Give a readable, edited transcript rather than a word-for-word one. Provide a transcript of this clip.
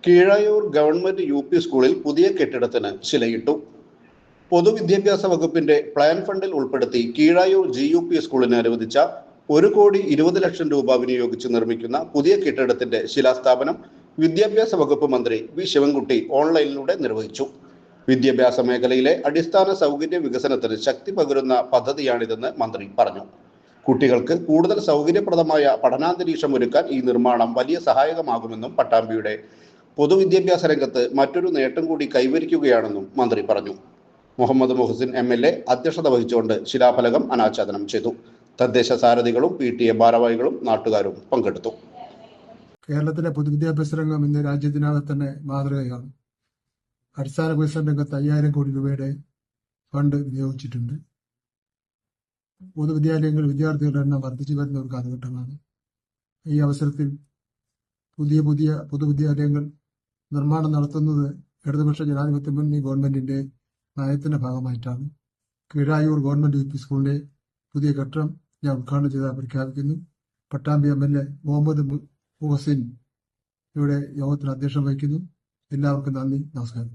Keezhayur government UP. സ്കൂളിൽ പുതിയ കെട്ടിടത്തിന് ശിലയിട്ടു. പൊതുവിദ്യാഭ്യാസ വകുപ്പിന്റെ പ്ലാൻ ഫണ്ടിൽ ഉൾപ്പെടുത്തി കീഴായൂർ GUP സ്കൂളിന് അനുവദിച്ച 1,20,00,000 രൂപ വിനിയോഗിച്ച് നിർമ്മിക്കുന്ന പുതിയ കെട്ടിടത്തിന്റെ ശിലാസ്ഥാപനം വിദ്യാഭ്യാസ വകുപ്പ് മന്ത്രി വി. ശിവൻകുട്ടി ഓൺലൈനിലൂടെ നിർവഹിച്ചു. വിദ്യാഭ്യാസ മേഖലയിലെ അടിസ്ഥാന സൗകര്യ വികസനത്തിന് ശക്തി പകരുന്ന പദ്ധതിയാണിതെന്ന് മന്ത്രി പറഞ്ഞു. കുട്ടികൾക്ക് കൂടുതൽ സൗകര്യപ്രദമായ പഠനാന്തരീക്ഷം ഒരുക്കാൻ ഈ നിർമ്മാണം വലിയ സഹായകമാകുമെന്നും പട്ടാമ്പിയുടെ പൊതുവിദ്യാഭ്യാസ രംഗത്ത് മറ്റൊരു നേട്ടം കൂടി കൈവരിക്കുകയാണെന്നും മന്ത്രി പറഞ്ഞു. മുഹമ്മദ് മുഹസിൻ MLA അധ്യക്ഷത വഹിച്ചുകൊണ്ട് ശിലാഫലകം അനാച്ഛാദനം ചെയ്തു. തദ്ദേശ സാരഥികളും PTA ഭാരവാഹികളും നാട്ടുകാരും പങ്കെടുത്തു. കേരളത്തിലെ പൊതുവിദ്യാഭ്യാസ രംഗം ഇന്ന് രാജ്യത്തിനകത്ത് തന്നെ മാതൃകയാണ്. അടിസ്ഥാന വികസന രംഗത്ത് 5000 കോടി രൂപയുടെ ഫണ്ട് വിനിയോഗിച്ചിട്ടുണ്ട്. പൊതുവിദ്യാലയങ്ങളിൽ വിദ്യാർത്ഥികളുടെ എണ്ണം വർദ്ധിച്ചു വരുന്ന ഒരു കാലഘട്ടമാണ്. ഈ അവസരത്തിൽ പുതിയ പൊതുവിദ്യാലയങ്ങൾ നിർമ്മാണം നടത്തുന്നത് ഇടതുപക്ഷ ജനാധിപത്യ മുന്നണി ഗവൺമെന്റിന്റെ നയത്തിന്റെ ഭാഗമായിട്ടാണ്. കീഴായൂർ ഗവൺമെന്റ് UP സ്കൂളിന്റെ പുതിയ കെട്ടിടം ഞാൻ ഉദ്ഘാടനം ചെയ്ത് പ്രഖ്യാപിക്കുന്നു. പട്ടാമ്പി MLA മുഹമ്മദ് മുഹസിൻ ഇവിടെ യോഗത്തിന് അധ്യക്ഷം വഹിക്കുന്നു. എല്ലാവർക്കും നന്ദി, നമസ്കാരം.